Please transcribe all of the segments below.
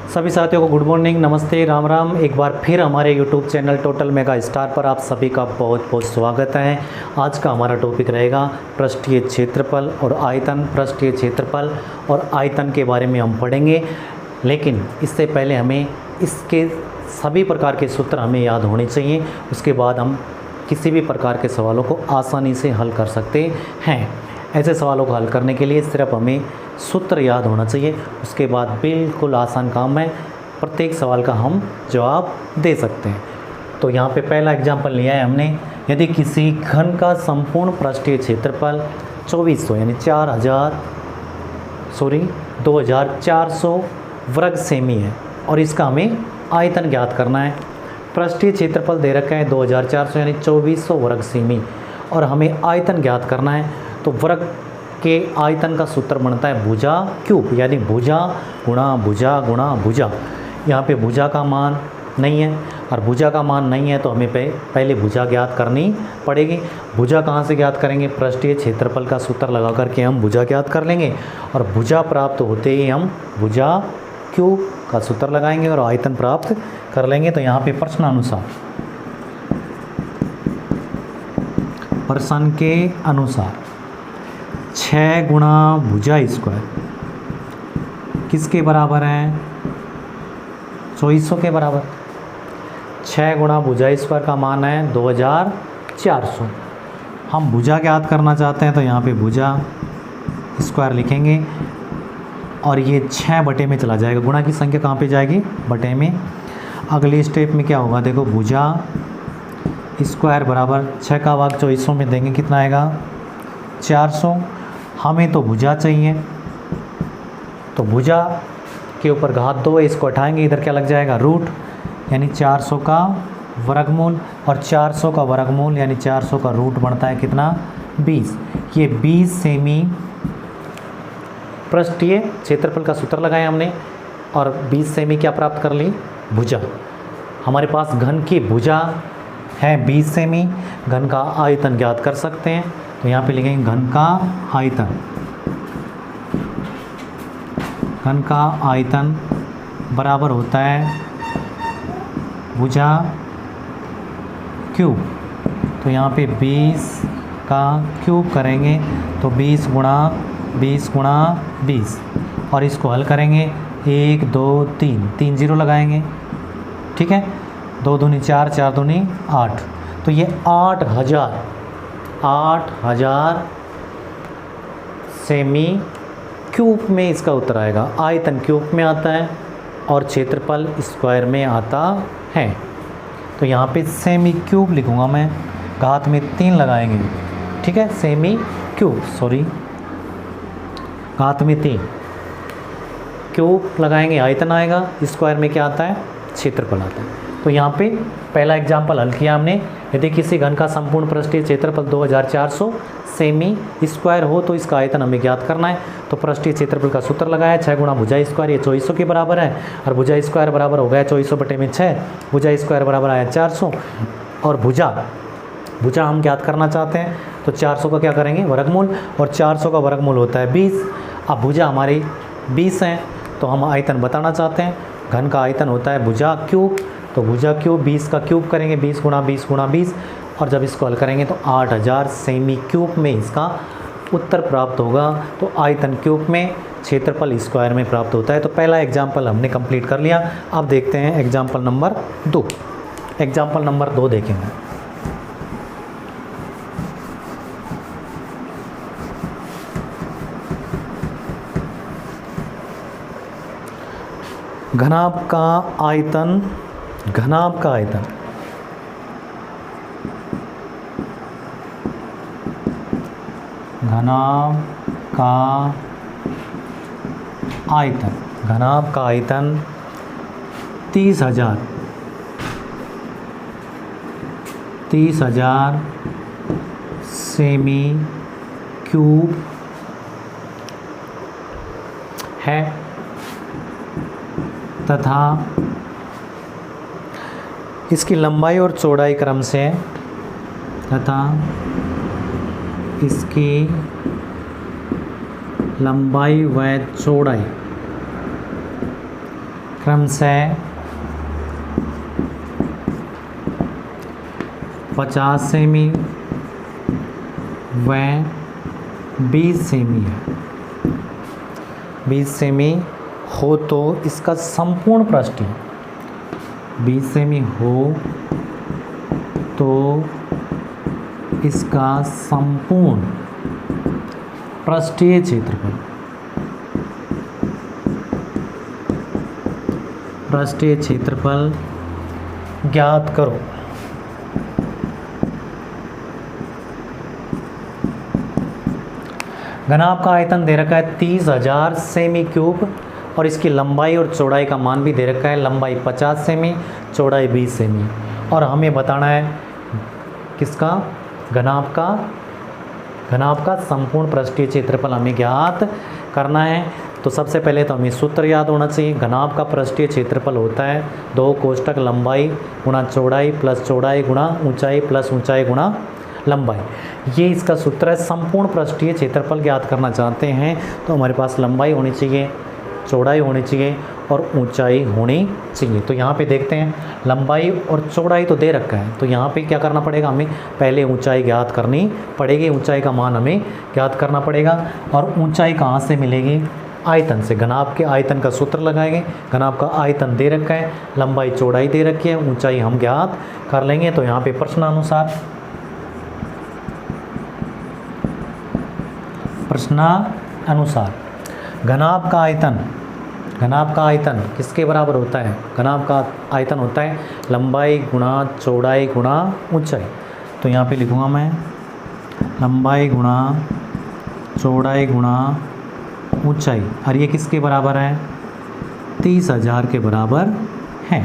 सभी साथियों को गुड मॉर्निंग, नमस्ते, राम राम। एक बार फिर हमारे YouTube channel total mega star पर आप सभी का बहुत बहुत स्वागत है। आज का हमारा टॉपिक रहेगा पृष्ठीय क्षेत्रफल और आयतन। पृष्ठीय क्षेत्रफल और आयतन के बारे में हम पढ़ेंगे, लेकिन इससे पहले हमें इसके सभी प्रकार के सूत्र हमें याद होने चाहिए। उसके बाद हम किसी भी प्रकार के सवालों को आसानी से हल कर सकते हैं। ऐसे सवालों को हल करने के लिए सिर्फ हमें सूत्र याद होना चाहिए। उसके बाद बिल्कुल आसान काम है, प्रत्येक सवाल का हम जवाब दे सकते हैं। तो यहाँ पे पहला एग्जाम्पल लिया है हमने। यदि किसी घन का संपूर्ण पृष्ठीय क्षेत्रफल 2400 यानी 2400 वर्ग सेमी है और इसका हमें आयतन ज्ञात करना है। पृष्ठीय क्षेत्रफल दे रखा है 2400 यानी 2400 वर्ग सेमी और हमें आयतन ज्ञात करना है। तो वर्ग के आयतन का सूत्र बनता है भुजा क्यूब, यानी भुजा गुणा भुजा गुणा भुजा। यहाँ पे भुजा का मान नहीं है और भुजा का मान नहीं है तो हमें पहले भुजा ज्ञात करनी पड़ेगी। भुजा कहाँ से ज्ञात करेंगे? पृष्ठीय क्षेत्रफल का सूत्र लगा करके हम भुजा ज्ञात कर लेंगे और भुजा प्राप्त होते ही हम भुजा क्यूब का सूत्र लगाएंगे और आयतन प्राप्त कर लेंगे। तो यहाँ पे प्रश्न के अनुसार 6 गुणा भुजा स्क्वायर किसके बराबर है? 2400 के बराबर। 6 गुणा भुजा स्क्वायर का मान है 2400। हम भुजा ज्ञात करना चाहते हैं तो यहाँ पे भुजा स्क्वायर लिखेंगे और ये 6 बटे में चला जाएगा। गुणा की संख्या कहाँ पे जाएगी? बटे में। अगली स्टेप में क्या होगा? देखो, भुजा स्क्वायर बराबर 6 का भाग 2400 में देंगे, कितना आएगा? 400। हमें तो भुजा चाहिए, तो भुजा के ऊपर घात 2 है, इसको हटाएंगे, इधर क्या लग जाएगा? रूट, यानी 400 का वर्गमूल। और 400 का वर्गमूल यानी 400 का रूट बनता है कितना? 20। ये 20 सेमी पृष्ठीय क्षेत्रफल का सूत्र लगाया हमने और 20 सेमी क्या प्राप्त कर ली? भुजा। हमारे पास घन की भुजा है 20 सेमी। घन का आयतन ज्ञात कर सकते हैं, तो यहाँ पे लिखेंगे घन का आयतन। घन का आयतन बराबर होता है भुजा क्यूब। तो यहाँ पे 20 का क्यूब करेंगे तो 20 गुणा 20 गुणा 20 और इसको हल करेंगे 1 2 3 3 जीरो लगाएंगे, ठीक है। 2 दूनी 4 4 दूनी 8, तो ये 8000 सेमी क्यूब में इसका उत्तर आएगा। आयतन क्यूब में आता है और क्षेत्रफल स्क्वायर में आता है। तो यहाँ पे सेमी क्यूब लिखूँगा मैं, घात में 3 लगाएंगे, ठीक है। सेमी क्यूब, घात में 3 क्यूब लगाएंगे, आयतन आएगा। स्क्वायर में क्या आता है? क्षेत्रफल आता है। तो यहाँ पे पहला एग्जाम्पल हल किया हमने। यदि किसी घन का संपूर्ण पृष्ठीय क्षेत्रफल 2400 सेमी स्क्वायर हो तो इसका आयतन हमें ज्ञात करना है। तो पृष्ठीय क्षेत्रफल का सूत्र लगाया 6 गुणा भुजा स्क्वायर, ये 2400 के बराबर है और भुजा स्क्वायर बराबर हो गया 2400 बटे में 6। भुजा स्क्वायर बराबर आया 400 और भुजा हम ज्ञात करना चाहते हैं तो 400 का क्या करेंगे? वर्गमूल, और 400 का वर्गमूल होता है 20। अब भुजा हमारी 20 है तो हम आयतन बताना चाहते हैं। घन का आयतन होता है भुजा क्यूब, तो भुजा क्यूब 20 का क्यूब करेंगे, 20 गुणा 20 गुणा 20 और जब इसको हल करेंगे तो 8000 सेमी क्यूब में इसका उत्तर प्राप्त होगा। तो आयतन क्यूब में, क्षेत्रफल स्क्वायर में प्राप्त होता है। तो पहला एग्जाम्पल हमने कंप्लीट कर लिया। अब देखते हैं एग्जाम्पल नंबर 2। एग्जाम्पल नंबर 2 देखेंगे। घनाभ का आयतन, घनाभ का आयतन घनाभ का आयतन घनाभ का आयतन 30,000 सेमी क्यूब है तथा इसकी लंबाई और चौड़ाई क्रम से इसकी लंबाई व चौड़ाई क्रमशः 50 सेमी व 20 सेमी है, 20 सेमी हो तो इसका संपूर्ण पृष्ठीय, 20 सेमी हो तो इसका संपूर्ण पृष्ठीय क्षेत्रफल, पृष्ठीय क्षेत्रफल ज्ञात करो। घनाभ का आयतन दे रखा है 30,000 सेमी क्यूब और इसकी लंबाई और चौड़ाई का मान भी दे रखा है, लंबाई 50 सेमी, चौड़ाई 20 सेमी, और हमें बताना है किसका, घनाभ का संपूर्ण पृष्ठीय क्षेत्रफल हमें ज्ञात करना है। तो सबसे पहले तो हमें सूत्र याद होना चाहिए। घनाभ का पृष्ठीय क्षेत्रफल होता है 2 कोष्ठक लंबाई गुणा चौड़ाई प्लस चौड़ाई गुणा ऊंचाई प्लस ऊंचाई गुणा लंबाई, ये इसका सूत्र है। संपूर्ण पृष्ठीय क्षेत्रफल ज्ञात करना चाहते हैं तो हमारे पास लंबाई होनी चाहिए, चौड़ाई होनी चाहिए और ऊंचाई होनी चाहिए। तो यहाँ पे देखते हैं लंबाई और चौड़ाई तो दे रखा है, तो यहाँ पे क्या करना पड़ेगा, हमें पहले ऊंचाई ज्ञात करनी पड़ेगी, ऊंचाई का मान हमें ज्ञात करना पड़ेगा। और ऊंचाई कहाँ से मिलेगी, आयतन से। घनाभ के आयतन का सूत्र लगाएंगे, घनाभ का आयतन दे रखा है, लंबाई चौड़ाई दे रखी है, ऊंचाई हम ज्ञात कर लेंगे। तो यहाँ पे प्रश्नानुसार घनाभ का आयतन किसके बराबर होता है, घनाभ का आयतन होता है लंबाई गुणा चौड़ाई गुणा ऊंचाई। तो यहाँ पे लिखूँगा मैं लंबाई गुणा चौड़ाई गुणा ऊंचाई, और ये किसके बराबर है, 30,000 के बराबर है।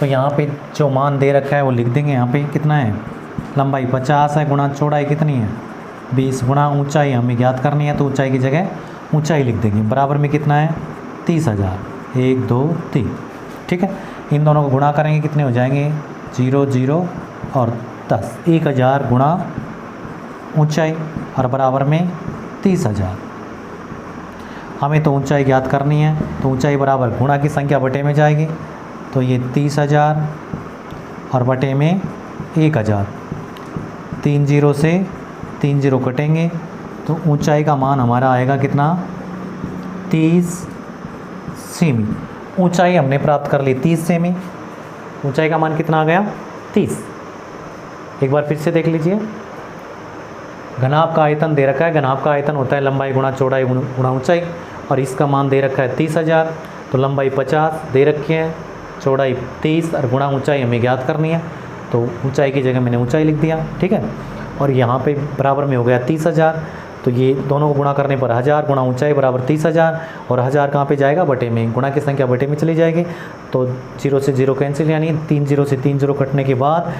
तो यहाँ पे जो मान दे रखा है वो लिख देंगे। यहाँ पे कितना है, लंबाई 50 है गुणा चौड़ाई कितनी है 20 गुणा ऊंचाई हमें ज्ञात करनी है, तो ऊंचाई की जगह ऊंचाई लिख देंगे। बराबर में कितना है 30,000, 1 2 3, ठीक है। इन दोनों को गुणा करेंगे कितने हो जाएंगे 0 0 और 10, 1000 गुणा ऊंचाई और बराबर में 30,000। हमें तो ऊंचाई ज्ञात करनी है, तो ऊंचाई बराबर गुणा की संख्या बटे में जाएगी, तो ये 30,000 और बटे में 1000, 3 0 से 3 0 कटेंगे, तो ऊंचाई का मान हमारा आएगा कितना 30 सेमी। ऊंचाई हमने प्राप्त कर ली 30 सेमी, ऊंचाई का मान कितना आ गया 30। एक बार फिर से देख लीजिए, घनाभ का आयतन दे रखा है, घनाभ का आयतन होता है लंबाई गुणा चौड़ाई गुणा ऊंचाई, और इसका मान दे रखा है 30,000। तो लंबाई 50 दे रखी है, चौड़ाई 30 और गुणा ऊंचाई हमें ज्ञात करनी है, तो ऊंचाई की जगह मैंने ऊंचाई लिख दिया, ठीक है। और यहाँ पे बराबर में हो गया 30,000, तो ये दोनों को गुणा करने पर 1000 गुणा ऊंचाई बराबर 30,000, और 1000 कहाँ पे जाएगा बटे में, गुणा की संख्या बटे में चली जाएगी, तो 0 से 0 कैंसिल, यानी 3 0 से 3 0 कटने के बाद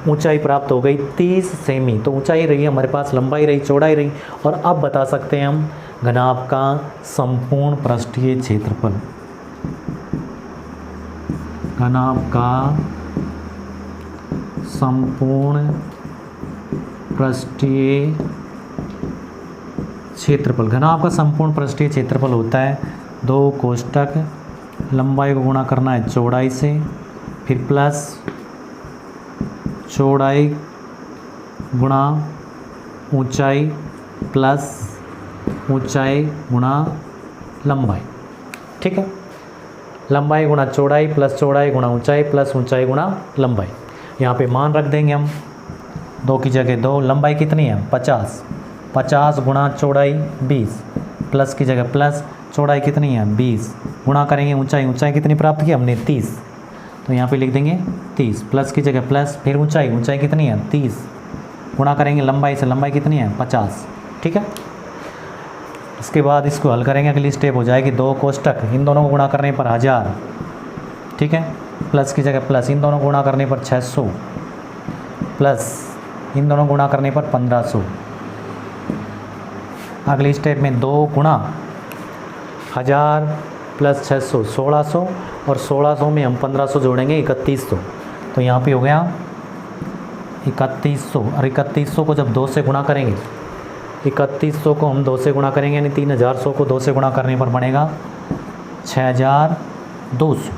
ऊंचाई प्राप्त हो गई 30 सेमी। तो ऊंचाई रही हमारे पास, लंबाई रही, चौड़ाई रही, और अब बता सकते हैं हम घनाभ का संपूर्ण पृष्ठीय क्षेत्रफल। घनाभ का संपूर्ण पृष्ठीय क्षेत्रफल, घनाभ का संपूर्ण पृष्ठीय क्षेत्रफल होता है 2 कोष्ठक लंबाई को गुणा करना है चौड़ाई से, फिर प्लस चौड़ाई गुणा ऊंचाई प्लस ऊंचाई गुणा लंबाई, ठीक है। लंबाई गुणा चौड़ाई प्लस चौड़ाई गुणा ऊंचाई प्लस ऊंचाई गुणा लंबाई। यहाँ पे मान रख देंगे हम, 2 की जगह 2, लंबाई कितनी है 50, 50 गुणा चौड़ाई 20, प्लस की जगह प्लस, चौड़ाई कितनी है 20, गुणा करेंगे ऊंचाई, ऊंचाई कितनी प्राप्त की हमने 30, तो यहाँ पे लिख देंगे 30, प्लस की जगह प्लस, फिर ऊंचाई, ऊंचाई कितनी है 30, गुणा करेंगे लंबाई से, लंबाई कितनी है 50, ठीक है। इसके बाद इसको हल करेंगे, अगली स्टेप हो जाएगी 2 कोष्ठक, इन दोनों को गुणा करने पर 1000, ठीक है, प्लस की जगह प्लस, इन दोनों को गुणा करने पर 600, प्लस इन दोनों को गुणा करने पर 1500। अगली स्टेप में 2 गुणा 1000 प्लस 600 1600, और 1600 में हम 1500 जोड़ेंगे 3100, तो यहाँ पे हो गया 3100, और 3100 को जब 2 से गुणा करेंगे, 3100 को हम 2 से गुणा करेंगे, यानी 3100 को 2 से गुणा करने पर बनेगा 6200।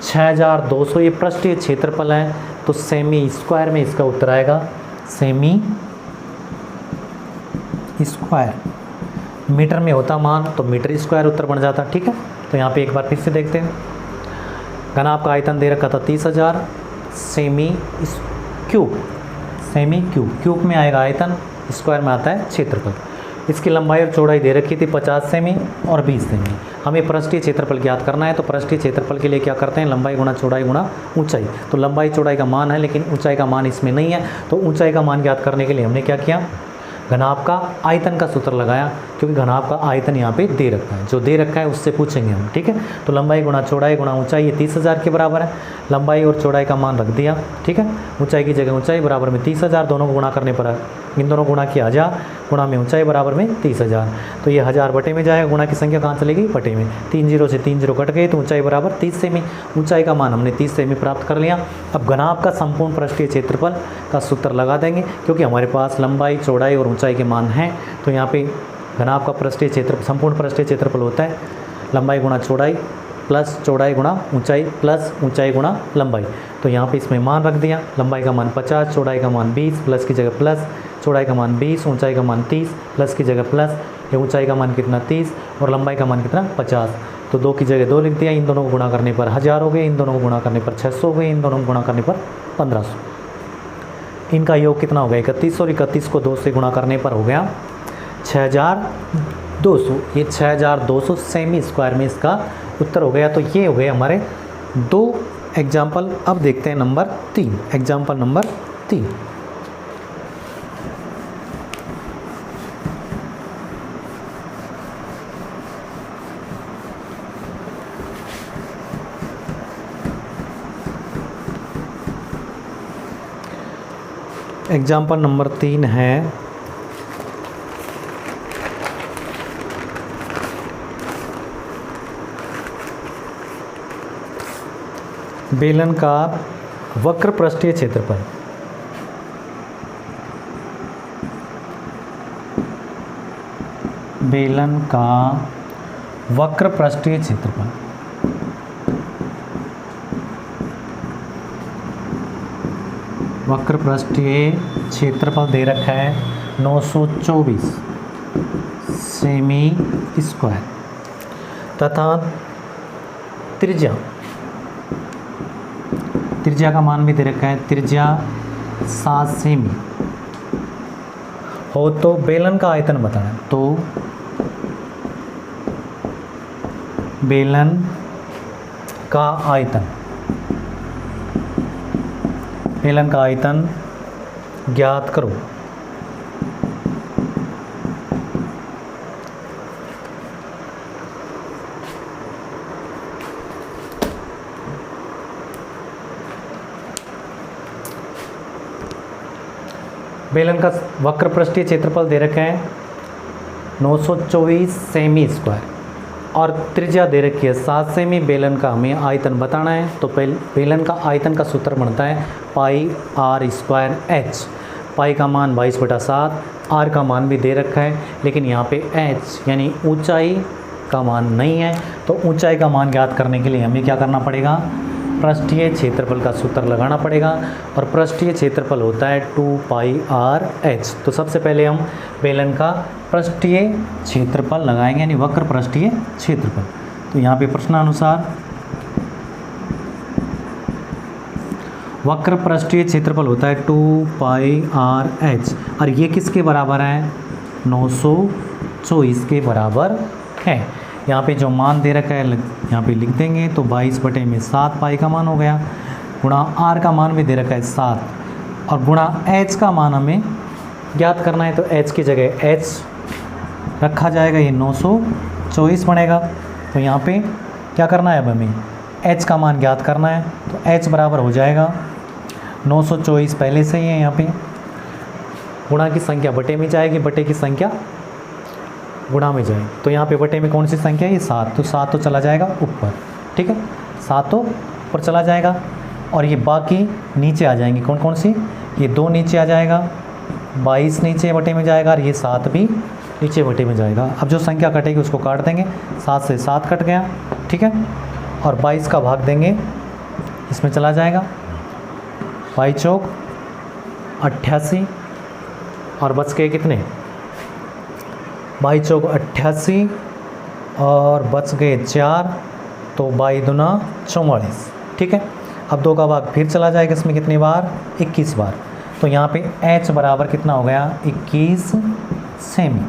6200 ये पृष्ठीय क्षेत्रफल है, तो सेमी स्क्वायर में इसका उत्तर आएगा सेमी स्क्वायर। मीटर में होता मान तो मीटर स्क्वायर उत्तर बन जाता। ठीक है, तो यहाँ पे एक बार फिर से देखते हैं। घन आपका आयतन दे रखा था 30,000, semi cube, semi cube, cube में आएगा आयतन, स्क्वायर में आता है क्षेत्रफल। इसकी लंबाई और चौड़ाई दे रखी थी 50 सेमी और 20 सेमी। हमें पृष्ठीय क्षेत्रफल ज्ञात करना है, तो पृष्ठीय क्षेत्रफल के लिए क्या करते हैं, लंबाई गुणा चौड़ाई गुणा ऊंचाई। तो लंबाई चौड़ाई का मान है लेकिन ऊंचाई का मान इसमें नहीं है, तो ऊंचाई का मान ज्ञात करने के लिए हमने क्या किया, घनाभ का आयतन का सूत्र लगाया, क्योंकि घनाभ का आयतन यहाँ पे दे रखा है, जो दे रखा है उससे पूछेंगे हम। ठीक है, तो लंबाई गुणा चौड़ाई गुणा ऊंचाई, ये 30,000 के बराबर है। लंबाई और चौड़ाई का मान रख दिया। ठीक है, ऊंचाई की जगह ऊंचाई बराबर में 30,000, दोनों को गुणा करने पर इन दोनों गुणा किया 1000, गुणा में ऊंचाई बराबर में 30,000, तो ये 1000 बटे में जाएगा, गुणा की संख्या कहाँ चली गई, बटे में। 3 0 से 3 0 कट गए, तो ऊंचाई बराबर 30 सेमी। ऊंचाई का मान हमने 30 सेमी प्राप्त कर लिया। अब घनाभ का संपूर्ण पृष्ठीय क्षेत्रफल का सूत्र लगा देंगे, क्योंकि हमारे पास लंबाई चौड़ाई और ऊंचाई के मान हैं। तो यहाँ पे घनाभ का पृष्ठीय क्षेत्र संपूर्ण पृष्ठीय क्षेत्रफल होता है लंबाई गुणा चौड़ाई प्लस चौड़ाई गुणा ऊंचाई प्लस ऊंचाई गुणा लंबाई। तो यहाँ पे इसमें मान रख दिया, लंबाई का मान 50, चौड़ाई का मान 20, प्लस की जगह प्लस, चौड़ाई का मान 20, ऊंचाई का मान 30, प्लस की जगह प्लस, ये ऊंचाई का मान कितना 30 और लंबाई का मान कितना 50। तो 2 की जगह 2 लिख दिया, इन दोनों को गुणा करने पर 1000 हो गए, इन दोनों को गुणा करने पर 600 हो गए, इन दोनों को गुणा करने पर 1500। इनका योग कितना हो गया 31, और 31 को 2 से गुणा करने पर हो गया 6200। ये 6200 सेमी स्क्वायर में इसका उत्तर हो गया। तो ये हो गए हमारे 2 एग्जाम्पल। अब देखते हैं number 3, example number 3। Example number 3 है बेलन का वक्र पृष्ठीय क्षेत्रफल। बेलन का वक्र पृष्ठीय क्षेत्रफल। वक्र पृष्ठीय क्षेत्रफल दे रखा है 924 सेमी स्क्वायर तथा त्रिज्या का मान भी दे रखा है, त्रिज्या 7 सेमी हो। तो बेलन का आयतन बताना है, तो बेलन का आयतन, बेलन का आयतन ज्ञात करो। बेलन का वक्र पृष्ठीय क्षेत्रफल दे रखे हैं 924 सेमी स्क्वायर और त्रिज्या दे रखी है 7 सेमी। बेलन का हमें आयतन बताना है, तो बेलन का आयतन का सूत्र बनता है पाई आर स्क्वायर एच। पाई का मान 22/7, आर का मान भी दे रखा है, लेकिन यहाँ पे एच यानी ऊंचाई का मान नहीं है। तो ऊंचाई का मान ज्ञात करने के लिए हमें क्या करना पड़ेगा, पृष्ठीय क्षेत्रफल का सूत्र लगाना पड़ेगा, और पृष्ठीय क्षेत्रफल होता है 2πr/h। तो सबसे पहले हम बेलन का पृष्ठीय क्षेत्रफल लगाएंगे, यानी वक्र पृष्ठीय क्षेत्रफल। तो यहाँ पे प्रश्नानुसार वक्र पृष्ठीय क्षेत्रफल होता है 2πr/h, और ये किसके बराबर है, 924 के बराबर है। यहाँ पे जो मान दे रखा है यहाँ पे लिख देंगे, तो 22/7 पाई का मान हो गया, गुणा आर का मान भी दे रखा है 7, और गुणा एच का मान हमें ज्ञात करना है। तो एच की जगह एच रखा जाएगा, ये 924 बनेगा। तो यहाँ पे क्या करना है, अब हमें एच का मान ज्ञात करना है। तो एच बराबर हो जाएगा 924 पहले से ही है, यहाँ पे गुणा की संख्या बटे में जाएगी, बटे की संख्या गुणा में जाएगी। तो यहाँ पे बटे में कौन सी संख्या है, ये 7, तो 7 तो चला जाएगा ऊपर, ठीक है, 7 तो ऊपर चला जाएगा, और ये बाकी नीचे आ जाएंगी। कौन कौन सी, ये 2 नीचे आ जाएगा, 22 नीचे बटे में जाएगा, और ये 7 भी नीचे बटे में जाएगा। अब जो संख्या कटेगी उसको काट देंगे, 7 से 7 कट गया, ठीक है, और 22 का भाग देंगे इसमें चला जाएगा, बाई चौक 88 और बच गए कितने, बाई चौक 88 और बच गए 4, तो बाई दूना 44। ठीक है, अब 2 का भाग फिर चला जाएगा, इसमें कितनी बार, 21 बार। तो यहाँ पे h बराबर कितना हो गया, 21 सेमी।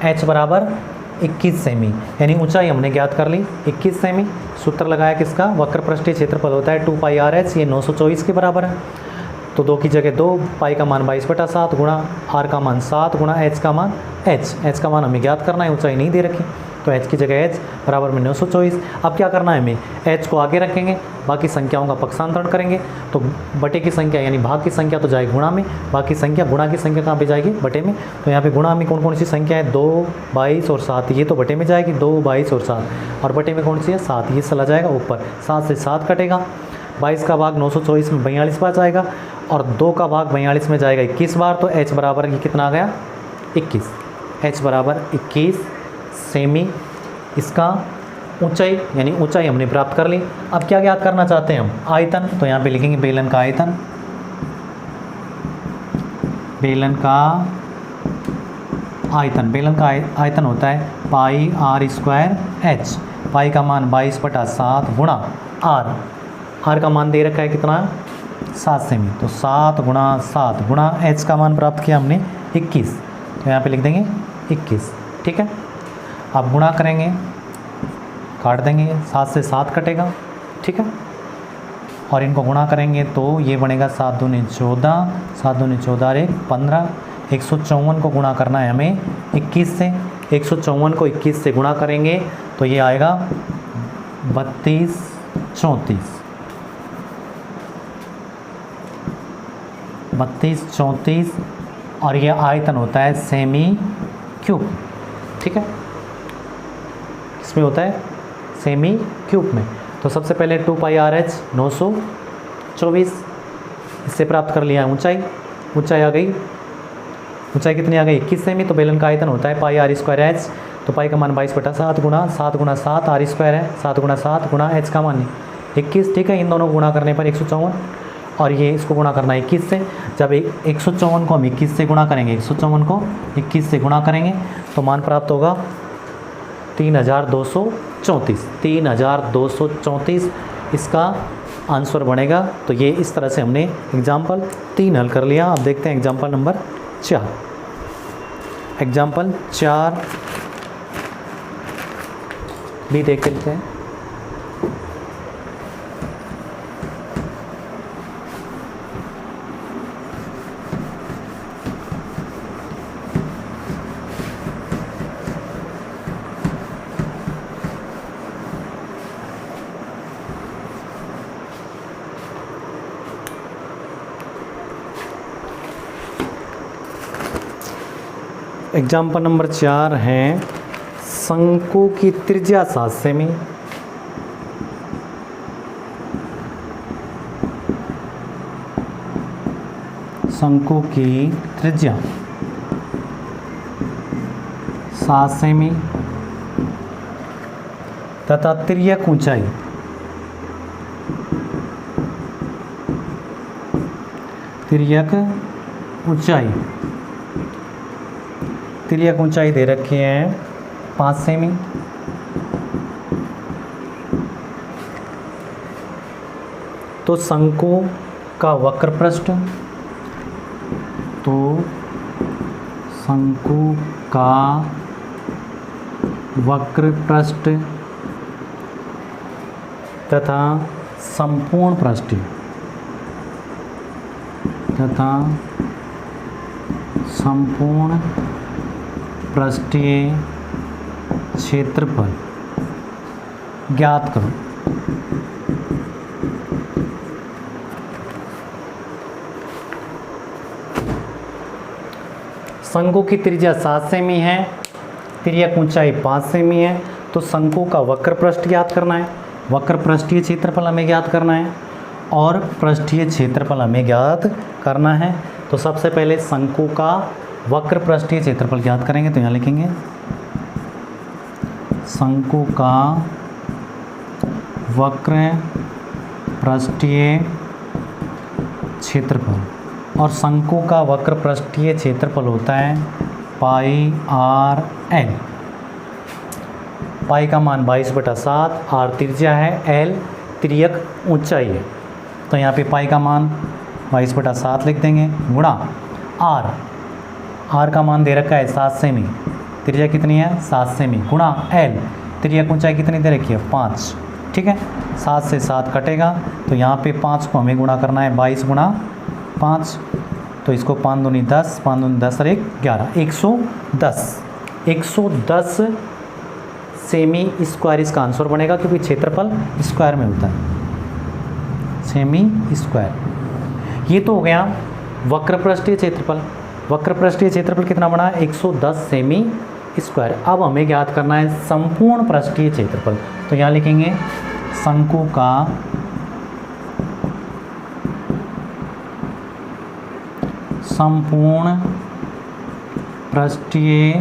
h बराबर 21 सेमी, यानी ऊंचाई हमने ज्ञात कर ली 21 सेमी। सूत्र लगाया किसका, वक्र पृष्ठीय क्षेत्रफल होता है 2 पाई आर एच, ये 924 के बराबर है। तो 2 की जगह 2, पाई का मान 22/7 गुणा आर का मान 7 गुणा एच का मान एच का मान हमें ज्ञात करना है, ऊंचाई नहीं दे रखी, तो h की जगह h बराबर में 924। अब क्या करना है हमें, h को आगे रखेंगे, बाकी संख्याओं का पक्षांतरण करेंगे, तो बटे की संख्या यानी भाग की संख्या तो जाएगी गुणा में, बाकी संख्या गुणा की संख्या कहाँ पे जाएगी, बटे में। तो यहाँ पे गुणा में कौन कौन सी संख्या है, 2, 22 और 7, ये तो बटे में जाएगी, 2, 22 और 7, और बटे में कौन सी है, 7, ये चला जाएगा ऊपर, 7 से 7 कटेगा, 22 का भाग 924 में 42 बार जाएगा, और 2 का भाग 42 में जाएगा 21 बार, तो h बराबर ये कितना आ गया, 21। h बराबर 21 सेमी। इसका ऊंचाई यानी ऊंचाई हमने प्राप्त कर ली। अब क्या ज्ञात करना चाहते हैं हम, आयतन, तो यहाँ पे लिखेंगे बेलन का आयतन, बेलन का आयतन, बेलन का आयतन होता है पाई आर स्क्वायर एच, पाई का मान 22/7 गुणा आर का मान दे रखा है कितना, 7 सेमी, तो 7 गुणा 7 गुणा एच का मान प्राप्त किया हमने 21, तो यहाँ पे लिख देंगे 21। ठीक है, अब गुणा करेंगे, काट देंगे, 7 से 7 कटेगा। ठीक है, और इनको गुणा करेंगे तो ये बनेगा 7 दूनी 14, 7 दूनी 14 और 1 15, 154 को गुणा करना है हमें 21 से, 154 को 21 से गुणा करेंगे तो ये आएगा 32 34, 32 34, और ये आयतन होता है सेमी क्यूब। ठीक है, इसमें होता है सेमी क्यूब में। तो सबसे पहले 2 पाई आर एच 924, इससे प्राप्त कर लिया ऊंचाई, ऊंचाई आ गई, ऊंचाई कितनी आ गई 21 सेमी। तो बेलन का आयतन होता है पाई आर स्क्वायर एच, तो पाई का मान 22/7 गुणा 7 आर स्क्वायर है, 7 गुणा 7 गुणा एच का मान 21। ठीक है, इन दोनों को गुणा करने पर 154, और ये इसको गुणा करना है 21 से। जब 154 को हम 21 से गुणा करेंगे, 154 को 21 से गुणा करेंगे तो मान प्राप्त होगा 3234, 3234 इसका आंसर बनेगा। तो ये इस तरह से हमने एग्जाम्पल 3 हल कर लिया। अब देखते हैं एग्जाम्पल नंबर 4। एग्जाम्पल 4 भी देख लेते हैं। एग्जाम्पल नंबर 4 है शंकु की त्रिज्या 7 सेमी, शंकु की त्रिज्या 7 सेमी तथा तिर्यक ऊंचाई तिर्यक ऊंचाई दे रखी है 5 सेमी। तो शंकु का वक्र पृष्ठ, तो शंकु का वक्र पृष्ठ तथा संपूर्ण पृष्ठ तथा संपूर्ण पृष्ठीय क्षेत्रफल ज्ञात करो। शंकु की त्रिज्या 7 सेमी है, तिर्यक ऊंचाई 5 सेमी है। तो शंकु का वक्र पृष्ठ ज्ञात करना है, वक्र पृष्ठीय क्षेत्रफल हमें ज्ञात करना है और पृष्ठीय क्षेत्रफल हमें ज्ञात करना है। तो सबसे पहले शंकु का वक्र पृष्ठीय क्षेत्रफल ज्ञात करेंगे। तो यहाँ लिखेंगे शंकु का वक्र पृष्ठीय क्षेत्रफल और शंकु का वक्र पृष्ठीय क्षेत्रफल होता है पाई आर एल। पाई का मान 22/7, आर त्रिज्या है, एल तिर्यक ऊंचाई है, तो यहाँ पे पाई का मान 22/7 लिख देंगे, गुणा आर का मान दे रखा है 7 सेमी, त्रिज्या कितनी है 7 सेमी, गुणा एल तिर्यक ऊंचाई कितनी दे रखी है 5, ठीक है। 7 से 7 कटेगा तो यहाँ पे 5 को हमें गुणा करना है 22 गुणा 5, तो इसको 5 दूनी 10, 5 दूनी 10 और 1 11, 110 सेमी स्क्वायर इसका आंसर बनेगा, क्योंकि क्षेत्रफल स्क्वायर में होता है, सेमी स्क्वायर। ये तो हो गया वक्र पृष्ठीय क्षेत्रफल। वक्र पृष्ठीय क्षेत्रफल कितना बना है 110 सेमी स्क्वायर। अब हमें ज्ञात करना है संपूर्ण पृष्ठीय क्षेत्रफल, तो यहाँ लिखेंगे शंकु का संपूर्ण पृष्ठीय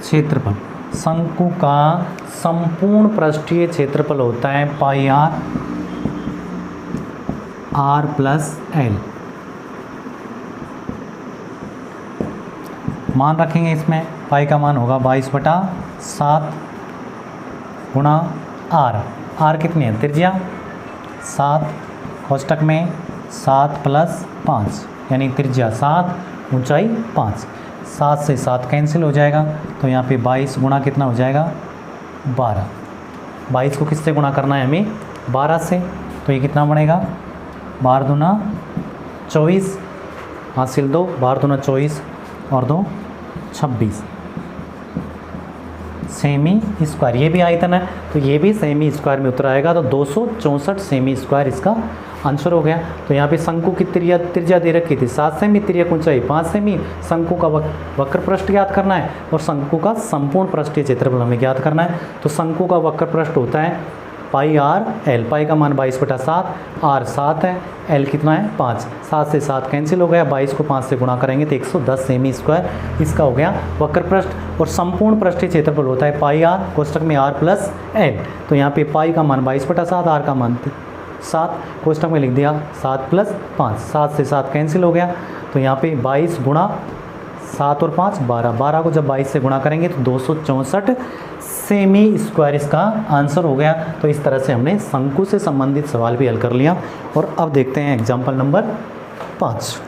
क्षेत्रफल। शंकु का संपूर्ण पृष्ठीय क्षेत्रफल होता है पाई आर प्लस एल। मान रखेंगे इसमें, पाई का मान होगा 22/7 गुणा आर कितनी है त्रिज्या 7, कोष्टक में 7 + 5 यानी त्रिज्या 7, ऊंचाई 5, 7 से 7 कैंसिल हो जाएगा, तो यहाँ पे 22 गुणा कितना हो जाएगा 12। 22 को किससे गुणा करना है हमें 12 से, तो ये कितना बनेगा 12 दूना 24, हासिल 2, 12 दूना 24 और 2 26 सेमी स्क्वायर। ये भी आयतन है तो ये भी सेमी स्क्वायर में उतर आएगा, तो 264 सेमी स्क्वायर इसका आंसर हो गया। तो यहाँ पे शंकु की त्रिज्या दे रखी थी 7 सेमी, त्रियक ऊंचाई 5 सेमी, शंकु का वक्र पृष्ठ ज्ञात करना है और शंकु का संपूर्ण पृष्ठीय क्षेत्रफल हमें ज्ञात करना है। तो शंकु का वक्र पृष्ठ होता है पाई आर एल। पाई का मान 22/7, आर 7 है, एल कितना है 5, 7 से 7 कैंसिल हो गया, 22 को 5 से गुणा करेंगे तो 110 सेमी स्क्वायर इसका हो गया वक्र पृष्ठ। और संपूर्ण पृष्ठीय क्षेत्रफल होता है पाई आर, कोष्टक में आर प्लस एल। तो यहाँ पे पाई का मान 22/7, आर का मान 7, कोष्टक में लिख दिया 7 + 5, 7 से 7 कैंसिल हो गया, तो यहाँ पे 22 गुणा 7 और 5 12, 12 को जब 22 से गुणा करेंगे तो 264 सेमी स्क्वायर इसका आंसर हो गया। तो इस तरह से हमने शंकु से संबंधित सवाल भी हल कर लिया। और अब देखते हैं एग्जाम्पल नंबर 5।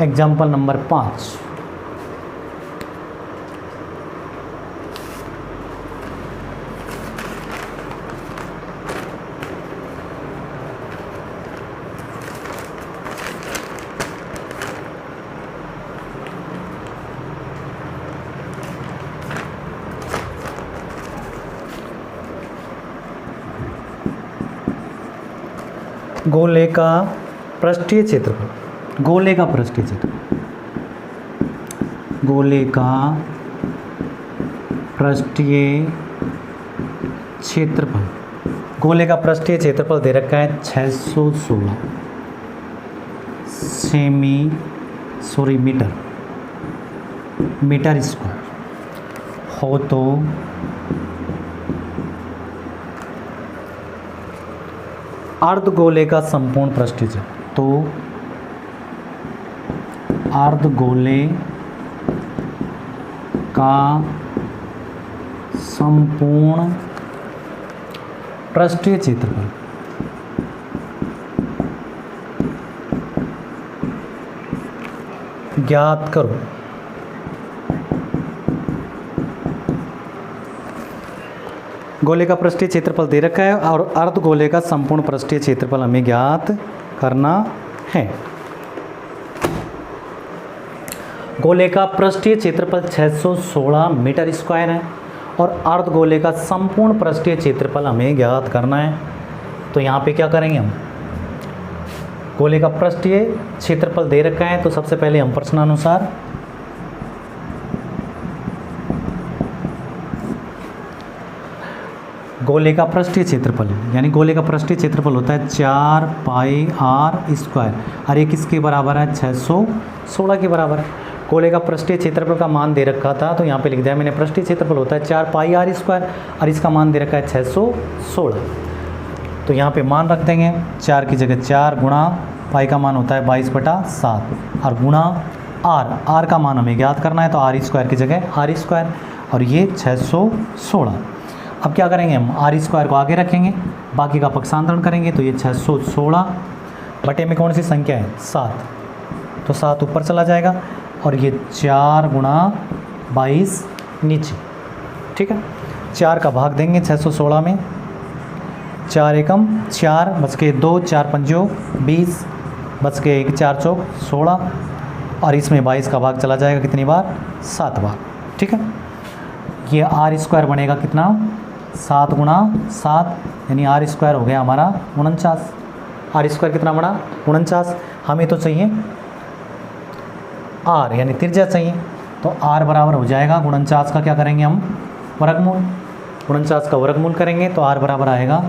Example number 5। गोले का पृष्ठीय क्षेत्रफल, गोले का पृष्ठीय क्षेत्रफल, गोले का पृष्ठीय क्षेत्रफल, गोले का पृष्ठीय क्षेत्रफल दे रखा है 616 मीटर स्क्वायर हो, तो अर्धगोले का संपूर्ण पृष्ठीय क्षेत्रफल, तो अर्धगोले का संपूर्ण पृष्ठीय क्षेत्रफल ज्ञात करो। गोले का पृष्ठीय क्षेत्रफल दे रखा है और अर्धगोले का संपूर्ण पृष्ठीय क्षेत्रफल हमें ज्ञात करना है। गोले का पृष्ठीय क्षेत्रफल 616 मीटर स्क्वायर है और अर्धगोले का संपूर्ण पृष्ठीय क्षेत्रफल हमें ज्ञात करना है। तो यहाँ पे क्या करेंगे हम, गोले का पृष्ठीय क्षेत्रफल दे रखा है तो सबसे पहले हम प्रश्नानुसार गोले का पृष्ठीय क्षेत्रफल, यानी गोले का पृष्ठीय क्षेत्रफल होता है 4 पाई आर स्क्वायर, और ये किसके बराबर है? 616 के बराबर है। गोले का पृष्ठीय क्षेत्रफल का मान दे रखा था, तो यहाँ पे लिख दिया मैंने, पृष्ठीय क्षेत्रफल होता है 4 पाई आर स्क्वायर, और इसका मान दे रखा है 616। तो यहाँ पे मान रख देंगे, 4 की जगह 4 गुणा पाई का मान होता है 22/7 और गुणा आर का मान हमें ज्ञात करना है, तो आर स्क्वायर की जगह आर स्क्वायर, और ये 616। अब क्या करेंगे हम? आर स्क्वायर को आगे रखेंगे, बाकी का पक्षांतरण करेंगे, तो ये 616 बटे में कौन सी संख्या है? 7, तो 7 ऊपर चला जाएगा, और ये 4 गुणा 22 नीचे। ठीक है, 4 का भाग देंगे 616 में, 4 एकम 4 बच के 2, 4 पंजो 20 बच के 1, 4 चौक 16, और इसमें 22 का भाग चला जाएगा कितनी बार? 7 बार। ठीक है, ये आर स्क्वायर बनेगा कितना? 7 गुणा 7, यानी आर स्क्वायर हो गया हमारा 49। आर स्क्वायर कितना बना? 49। हमें तो चाहिए आर, यानी त्रिज्या चाहिए, तो आर बराबर हो जाएगा 49 का क्या करेंगे हम? वर्गमूल। 49 का वर्गमूल करेंगे तो आर बराबर आएगा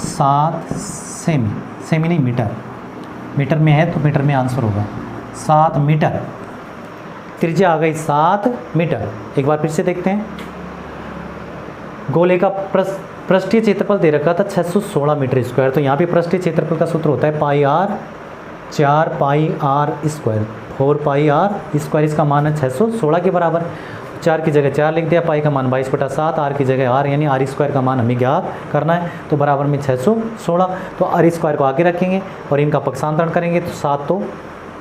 7 सेमी, सेमी नहीं मीटर, मीटर में है तो मीटर में आंसर होगा 7 मीटर। त्रिज्या आ गई 7 मीटर। एक बार फिर से देखते हैं, गोले का पृष्ठीय क्षेत्रफल दे रखा था 616 मीटर स्क्वायर, तो यहाँ पे पृष्ठीय क्षेत्रफल का सूत्र होता है pi r, 4 pi r square, 4 pi r square, इसका मान है 616 के बराबर। 4 की जगह 4 लिख दिया, पाई का मान 22/7, आर की जगह आर, यानी आर स्क्वायर का मान हमें ज्ञात करना है, तो बराबर में 616। तो आर स्क्वायर को आगे रखेंगे और इनका पक्षांतरण करेंगे, तो 7 तो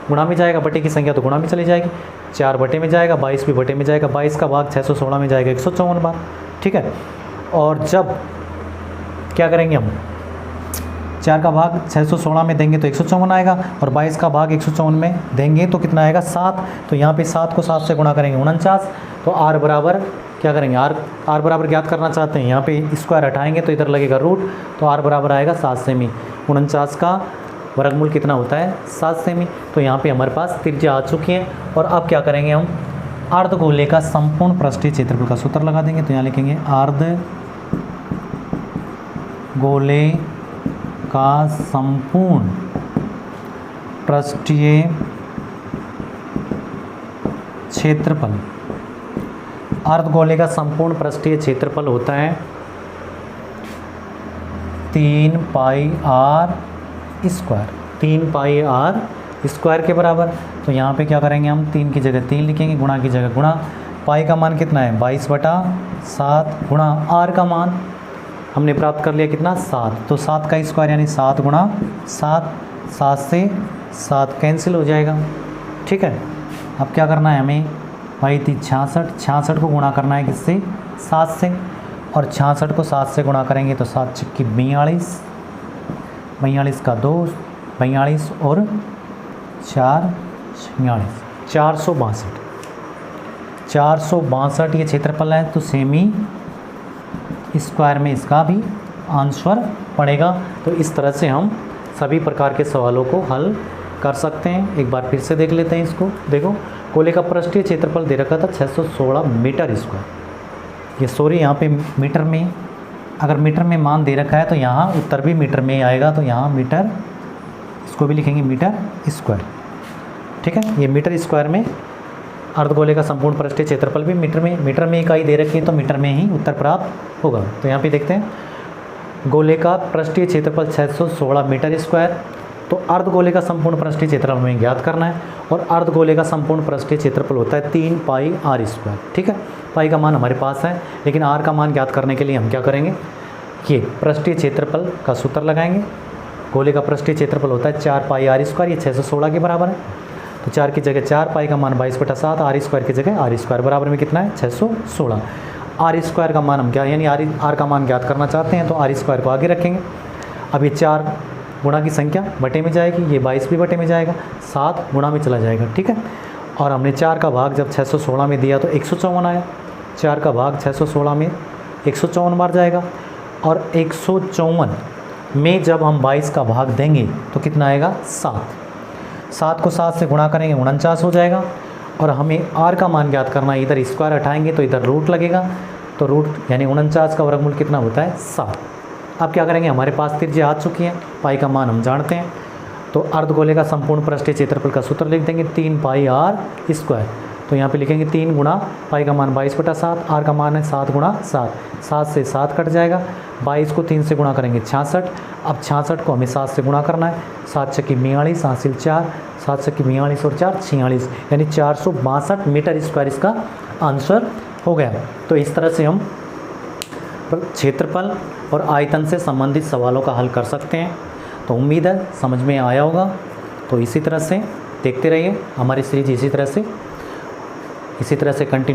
गुणा में जाएगा, बटे की संख्या तो गुणा में चली जाएगी, 4 बटे में जाएगा, 22 भी बटे में जाएगा, 22 का भाग 616 में जाएगा 154 बार। ठीक है, और जब क्या करेंगे हम? 4 का भाग 616 में देंगे तो 154 आएगा, और 22 का भाग 154 में देंगे तो कितना आएगा? 7। तो यहाँ पे 7 को 7 से गुणा करेंगे 49, तो आर बराबर क्या करेंगे? आर बराबर ज्ञात करना चाहते हैं, यहाँ पे स्क्वायर हटाएंगे तो इधर लगेगा रूट, तो आर बराबर आएगा 7 सेमी। 49 का वर्गमूल कितना होता है? 7 सेमी। तो यहाँ पे हमारे पास त्रिज्या आ चुकी है, और अब क्या करेंगे हम? अर्धगोले का संपूर्ण पृष्ठीय क्षेत्रफल का सूत्र लगा देंगे, तो यहाँ लिखेंगे अर्धगोले का संपूर्ण पृष्ठीय क्षेत्रफल, अर्धगोले का संपूर्ण पृष्ठीय क्षेत्रफल होता है 3 pi r square, 3 pi r square के बराबर। तो यहाँ पे क्या करेंगे हम? 3 की जगह 3 लिखेंगे, गुणा की जगह गुणा, पाई का मान कितना है? 22/7 गुणा आर का मान हमने प्राप्त कर लिया कितना? 7, तो 7 का स्क्वायर यानी 7 गुणा 7, 7 से 7 कैंसिल हो जाएगा। ठीक है, अब क्या करना है हमें? भाई थी 66, 66 को गुणा करना है किससे? 7 से, और 66 को 7 से गुणा करेंगे तो 7 छिक्की 42, 42 का 2 42 और 4 46, 462, 462 ये क्षेत्रफल है, तो सेमी स्क्वायर में इसका भी आंसर पड़ेगा। तो इस तरह से हम सभी प्रकार के सवालों को हल कर सकते हैं। एक बार फिर से देख लेते हैं इसको। देखो, गोले का पृष्ठीय क्षेत्रफल दे रखा था 616 मीटर स्क्वायर, ये सॉरी यहाँ पे मीटर में, अगर मीटर में मान दे रखा है तो यहाँ उत्तर भी मीटर में आएगा, तो यहाँ मीटर, इसको भी लिखेंगे मीटर स्क्वायर। ठीक है, ये मीटर स्क्वायर में अर्धगोले का संपूर्ण पृष्ठीय क्षेत्रफल भी मीटर में इकाई दे रखी है, तो मीटर में ही उत्तर प्राप्त होगा। तो यहाँ पे देखते हैं, गोले का पृष्ठीय क्षेत्रफल 616 मीटर स्क्वायर, तो अर्धगोले का संपूर्ण पृष्ठीय क्षेत्रफल हमें ज्ञात करना है, और अर्धगोले का संपूर्ण पृष्ठीय क्षेत्रफल होता है 3 पाई आर स्क्वायर। ठीक है, पाई का मान हमारे पास है, लेकिन आर का मान ज्ञात करने के लिए हम क्या करेंगे? ये पृष्ठीय क्षेत्रफल का सूत्र लगाएंगे। गोले का पृष्ठीय क्षेत्रफल होता है 4 पाई आर स्क्वायर, ये 616 के बराबर है, तो 4 की जगह 4, पाई का मान 22/7, आर स्क्वायर की जगह आर स्क्वायर बराबर में कितना है? 616। आर स्क्वायर का मान हम क्या, यानी आर का मान ज्ञात करना चाहते हैं, तो आर स्क्वायर को आगे रखेंगे। अब ये 4 गुणा की संख्या बटे में जाएगी, ये 22 भी बटे में जाएगा, 7 गुणा में चला जाएगा। ठीक है, और हमने 4 का भाग जब 616 में दिया तो 154 आया, 4 का भाग 616 में 154 बार जाएगा, और 154 में जब हम 22 का भाग देंगे तो कितना आएगा? 7 को 7 से गुणा करेंगे 49 हो जाएगा, और हमें आर का मान ज्ञात करना है, इधर स्क्वायर हटाएंगे तो इधर रूट लगेगा, तो रूट यानी 49 का वर्गमूल कितना होता है 7। अब क्या करेंगे, हमारे पास त्रिज्या आ चुकी है, पाई का मान हम जानते हैं, तो अर्धगोले का संपूर्ण पृष्ठीय क्षेत्रफल का सूत्र लिख देंगे 3 पाई आर स्क्वायर। तो यहाँ पे लिखेंगे 3 गुणा पाई का मान 22/7, आर का मान है 7 गुणा 7, 7 से 7 कट जाएगा, 22 को 3 से गुणा करेंगे 66। अब 66 को हमें 7 से गुणा करना है, 7 छक्की 42, 8 4, 7 छक्की 42 और 4 46, यानी 462 मीटर स्क्वायर इसका आंसर हो गया। तो इस तरह से हम क्षेत्रफल और आयतन से संबंधित सवालों का हल कर सकते हैं। तो उम्मीद है समझ में आया होगा। तो इसी तरह से देखते रहिए, हमारी सीरीज इसी तरह से कंटिन्यू